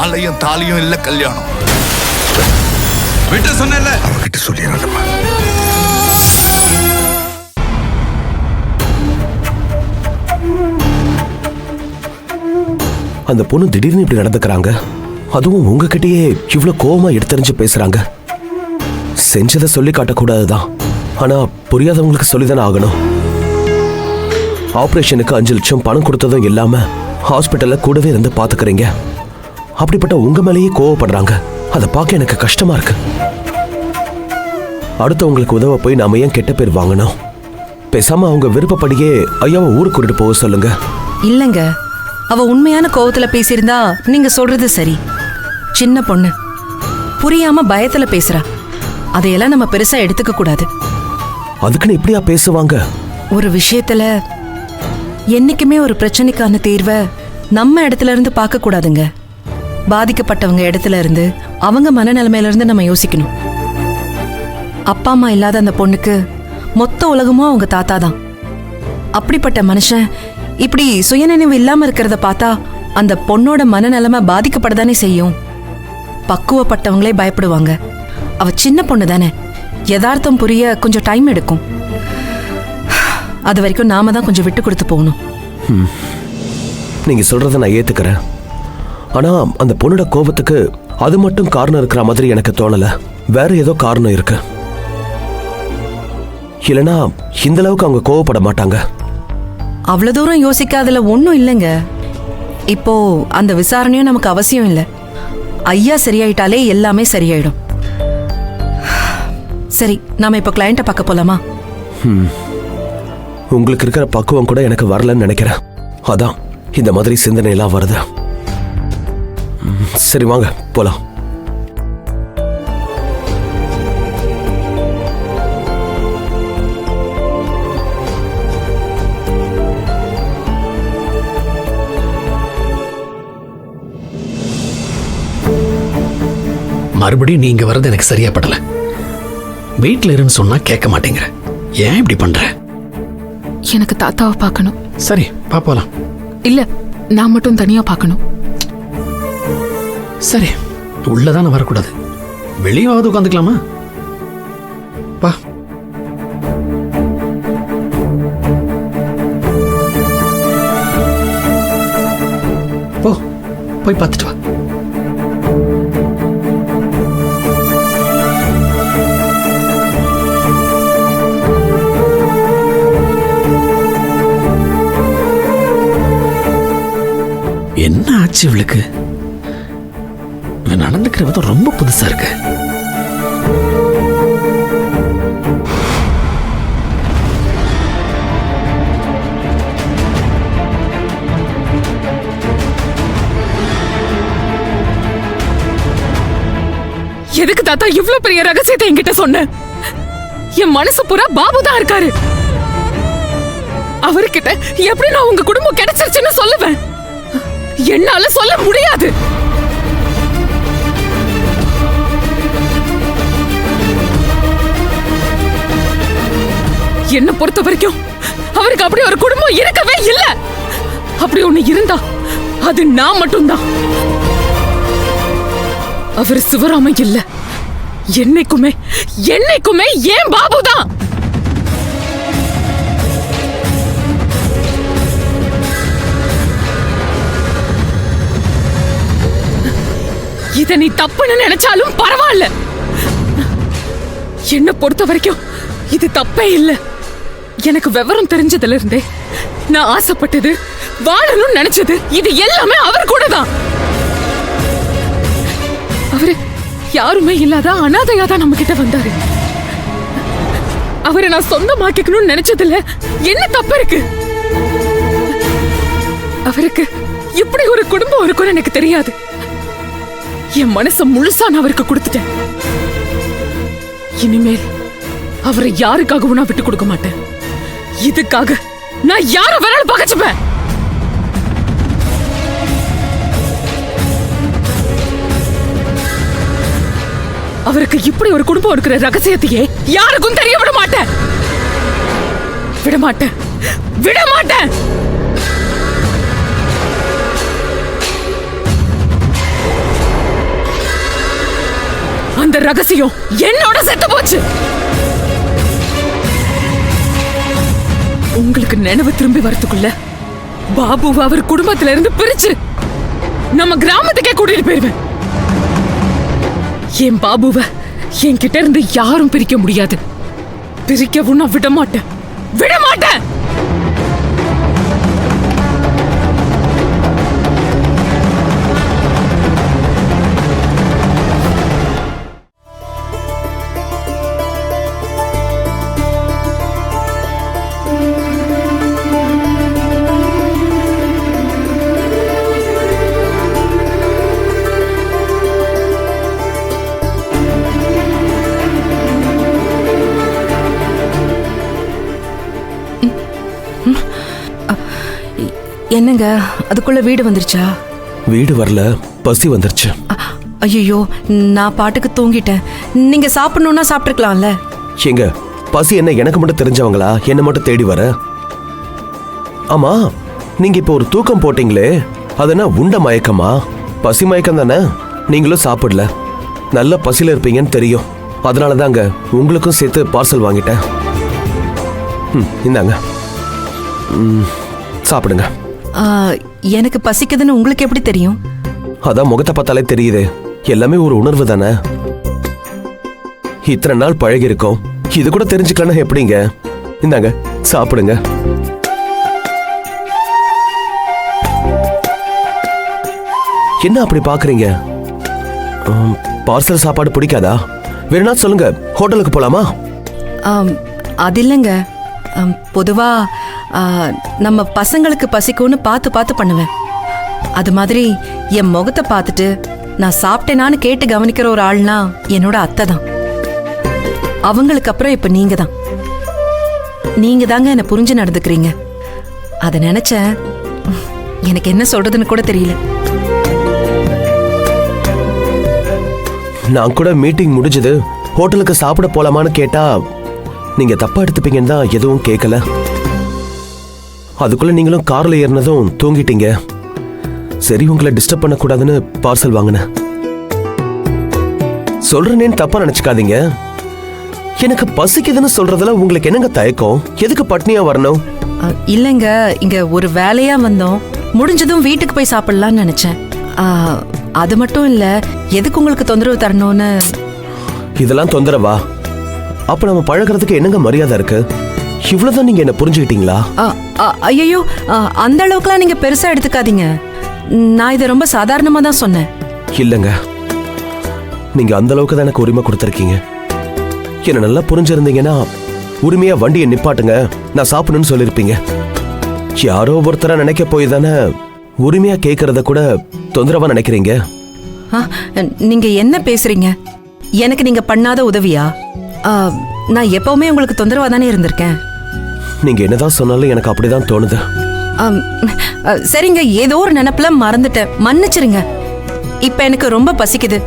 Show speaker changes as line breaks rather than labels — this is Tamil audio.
மாலையும் தாலியும் இல்ல கல்யாணம்.
விட்டு சொன்னல
அவகிட்ட சொல்லிடுறேன்.
அந்த பொண்ணு திடீர்னு இப்படி நடந்துக்கிறாங்க, அதுவும் உங்ககிட்டயே இவ்வளவு கோவமா எடுத்தறிஞ்சு பேசுறாங்க. செஞ்சதை சொல்லி காட்டக்கூடாதுதான், ஆனா புரியாதவங்களுக்கு சொல்லிதானே ஆகணும். ஆபரேஷனுக்கு 5 லட்சம் பணம் கொடுத்ததும் இல்லாம ஹாஸ்பிட்டல்ல கூடவே இருந்து பாத்துக்கிறீங்க. அப்படிப்பட்ட உங்க மேலேயே கோவப்படுறாங்க. அதை பார்க்க எனக்கு கஷ்டமா இருக்கு. அடுத்தவங்களுக்கு உதவ போய் நாம ஏன் கெட்ட பேர் வாங்கணும்? பேசாம அவங்க விருப்பப்படியே ஐயாவை ஊருக்கு கூட்டிட்டு போக சொல்லுங்க.
இல்லங்க, அவ உண்மையான கோவத்துல பேசியிருந்தா நீங்க சொல்றது சரி. சின்ன பொண்ணு புரியாம பயத்துல பேசுறா. அதையெல்லாம் நம்ம பெருசா எடுத்துக்க கூடாது.
அதுக்குன்னு இப்படியா பேசுவாங்க?
ஒரு விஷயத்துல என்னைக்குமே ஒரு பிரச்சனைக்கான தீர்வை நம்ம இடத்துல இருந்து பார்க்க கூடாதுங்க. பாதிக்கப்பட்டவங்க இடத்துல இருந்து, அவங்க மனநிலைமையில இருந்து நம்ம யோசிக்கணும். அப்பா அம்மா இல்லாத அந்த பொண்ணுக்கு மொத்த உலகமும் அவங்க தாத்தா தான். அப்படிப்பட்ட மனுஷன் இப்படி சுயநினைவு இல்லாம இருக்கிறத பார்த்தா அந்த பொண்ணோட மனநிலைமை பாதிக்கப்படதானே செய்யும். பக்குவப்பட்டவங்களே பயப்படுவாங்க. அவ சின்ன பொண்ணு தானே, யதார்த்தம் புரிய கொஞ்சம் டைம் எடுக்கும். அது வரைக்கும் நாம தான் கொஞ்சம் விட்டு கொடுத்து போகணும்.
நீங்க சொல்றத நான் ஏத்துக்கிறேன். ஆனா அந்த பொண்ணோட கோபத்துக்கு அது மட்டும் காரணம் இருக்கிற மாதிரி எனக்கு தோணல. வேற ஏதோ காரணம் இருக்கு. இல்லனா இந்த அளவுக்கு அவங்க கோவப்பட மாட்டாங்க.
அவ்வளவு தூரம் யோசிக்காதல ஒன்னும் இல்லைங்க. இப்போ அந்த விசாரணையும் நமக்கு அவசியம் இல்லை. ஐயா சரியாயிட்டாலே எல்லாமே சரியாயிடும். சரி, நாம இப்ப கிளையண்ட பார்க்க போலாமா?
உங்களுக்கு இருக்கிற பக்குவம் கூட எனக்கு வரலன்னு நினைக்கிறேன். அதான் இந்த மாதிரி சிந்தனை எல்லாம் வருது. சரி வாங்க போலாம்.
மறுபடியும் நீங்க வர்றது எனக்கு சரியா படல. வீட்டுல இருன்னு சொன்னா கேட்க மாட்டேங்கிற. ஏன் இப்படி பண்ற?
எனக்கு தாத்தாவை பார்க்கணும்.
சரி பாப்போலாம்.
இல்ல, நான் மட்டும் தனியா பார்க்கணும்.
சரி, உள்ளதானே வரக்கூடாது, வெளியாவது உட்காந்துக்கலாமா? பா. போ, போய் பார்த்துட்டு வா. என்ன ஆச்சு இவளுக்கு? நடந்துக்கிற விதம் ரொம்ப புதுசா இருக்கு.
எதுக்கு தாத்தா இவ்வளவு பெரிய ரகசியத்தை என்கிட்ட சொன்ன? என் மனசு பூரா பாபு தான் இருக்காரு. அவர்கிட்ட எப்படி நான் உங்க குடும்பம் கிடைச்சிருச்சுன்னு சொல்லுவேன்? என்னால சொல்ல முடியாது. என்ன பொறுத்த வரைக்கும் அவருக்கு அப்படி ஒரு குடும்பம் இருக்கவே இல்ல. அப்படி ஒண்ணு இருந்தா அது நான் மட்டும்தான். அவர் சிவராம இல்ல. என்னைக்குமே என்னைக்குமே ஏன் பாபுதான். இத நீ தப்புன்னு நினைச்சாலும் பரவாயில்ல. என்ன பொறுத்த வரைக்கும் இது தப்பே இல்ல. எனக்கு விவரம் தெரிஞ்சதுல இருந்தே நான் ஆசைப்பட்டது, வாழணும்னு நினைச்சது, இது எல்லாமே அவர் கூட தான். அவரு யாருமே இல்லாத அனாதையா தான் நம்ம கிட்ட வந்தாரு. அவரை நான் சொந்தமாக்கிக்கணும்னு நினைச்சதுல என்ன தப்பு இருக்கு? அவருக்கு இப்படி ஒரு குடும்பம் இருக்கும்னு எனக்கு தெரியாது. என் மனச முழுசா நான் அவருக்கு கொடுத்துட்டேன். இனிமேல் அவரை யாருக்காகவும் நான் விட்டு கொடுக்க மாட்டேன். இதுக்காக நான் யார வேணாலும் பகச்சுப்பேன். அவருக்கு இப்படி ஒரு குடும்பம் இருக்கிற ரகசியத்தையே யாருக்கும் தெரிய விட மாட்டேன். விட மாட்டேன், விட மாட்டேன். அந்த ரகசியம் என்னோட செத்து போச்சு. உங்களுக்கு நினைவு திரும்பி வரதுக்குள்ள பாபுவை அவர் குடும்பத்துல இருந்து பிரிச்சு நம்ம கிராமத்துக்கே கூட்டிட்டு போயிருவேன். என் பாபுவை என்கிட்ட இருந்து யாரும் பிரிக்க முடியாது. பிரிக்கவும் நான் விட மாட்டேன், விட மாட்டேன்.
என்னங்க அதுக்குள்ள வீடு வந்துருச்சா?
வீடு வரல, பசி வந்துருச்சு.
ஐயோ, நான் பாட்டுக்கு தூங்கிட்டேன். நீங்க சாப்பிடணும்னா சாப்பிட்டுருக்கலாம்ல.
எங்க பசி என்ன எனக்கு மட்டும் தெரிஞ்சவங்களா என்ன மட்டும் தேடி வர? ஆமா, நீங்க இப்போ ஒரு தூக்கம் போட்டீங்களே, அதுனா உண்ட மயக்கமா? பசி மயக்கம் தானே? நீங்களும் சாப்பிடல, நல்ல பசியில இருப்பீங்கன்னு தெரியும். அதனால தாங்க உங்களுக்கும் சேர்த்து பார்சல் வாங்கிட்டேன். இந்தாங்க, சாப்பிடுங்க.
எனக்கு பசிக்குதுன்னு உங்களுக்கு எப்படி தெரியும்?
அதான் முகத்தை பார்த்தாலே தெரியுது. எல்லாமே ஒரு உணர்வு தானே. இத்தனை நாள் பழகி இருக்கோம், இது கூட தெரிஞ்சுக்கலன்னா எப்படிங்க? இந்தாங்க, சாப்பிடுங்க. என்ன அப்படி பாக்குறீங்க? பார்சல் சாப்பாடு பிடிக்காதா? வேணா சொல்லுங்க, ஹோட்டலுக்கு போலாமா?
அது இல்லைங்க, பொதுவா நம்ம பசங்களுக்கு பசிக்கும்னு பார்த்து பார்த்து பண்ணுவேன். அது மாதிரி என் முகத்தை பார்த்துட்டு நான் சாப்பிட்டேனான்னு கேட்டு கவனிக்கிற ஒரு ஆள்னா என்னோட அத்தை தான். அவங்களுக்கு அப்புறம் இப்ப நீங்க தான். நீங்க தாங்க என்ன புரிஞ்சு நடந்துக்கிறீங்க. அதை நினைச்சேன், எனக்கு என்ன சொல்றதுன்னு கூட தெரியல.
நான் கூட மீட்டிங் முடிஞ்சது ஹோட்டலுக்கு சாப்பிட போலாமான்னு கேட்டா நீங்க தப்பா எடுத்துப்பீங்கன்னு தான் எதுவும் கேட்கல. அதுக்குள்ள நீங்களும் கார்ல ஏறினதும் தூங்கிட்டீங்க. சரி, உங்களை டிஸ்டர்ப் பண்ணக்கூடாதுன்னு பார்சல் வாங்கினேன். சொல்றேன்னு தப்பா நினைச்சுக்காதீங்க. எனக்கு பசிக்குதுன்னு சொல்றதுல உங்களுக்கு என்னங்க தயக்கம்? எதுக்கு பட்னியா வரணும்?
இல்லைங்க, இங்க ஒரு வேலையா வந்தோம், முடிஞ்சதும் வீட்டுக்கு போய் சாப்பிடலாம்னு நினைச்சேன். அது மட்டும் இல்ல, எதுக்கு உங்களுக்கு தொந்தரவு தரணும்னு.
இதெல்லாம் தொந்தரவா? அப்ப நம்ம பழகிறதுக்கு என்னங்க மரியாதை இருக்கு? இவ்வளவுதான் நீங்க என்ன புரிஞ்சுக்கிட்டீங்களா?
ஐயோ, அந்த அளவுக்குலாம் நீங்க பெருசா எடுத்துக்காதீங்க. நான் இதை ரொம்ப சாதாரணமா தான் சொன்னேன்.
இல்லங்க, நீங்க அந்த அளவுக்கு தான் எனக்கு உரிமை கொடுத்துருக்கீங்க. என்ன நல்லா புரிஞ்சிருந்தீங்கன்னா உரிமையா வண்டியை நிப்பாட்டுங்க, நான் சாப்பிடணும்னு சொல்லிருப்பீங்க. யாரோ ஒருத்தரா நினைக்க போய் தானே உரிமையா கேட்கறத கூட தொந்தரவா நினைக்கிறீங்க.
நீங்க என்ன பேசுறீங்க? எனக்கு நீங்க பண்ணாத உதவியா? நான் எப்பவுமே உங்களுக்கு தொந்தரவா தானே இருந்திருக்கேன்.
நீங்க என்னதான் சொன்னாலும் எனக்கு அப்படிதான் தோணுது.
சரிங்க, ஏதோ ஒரு நினைப்புல மறந்துட்டேன், மன்னிச்சிருங்க. இப்ப எனக்கு ரொம்ப பசிக்குது.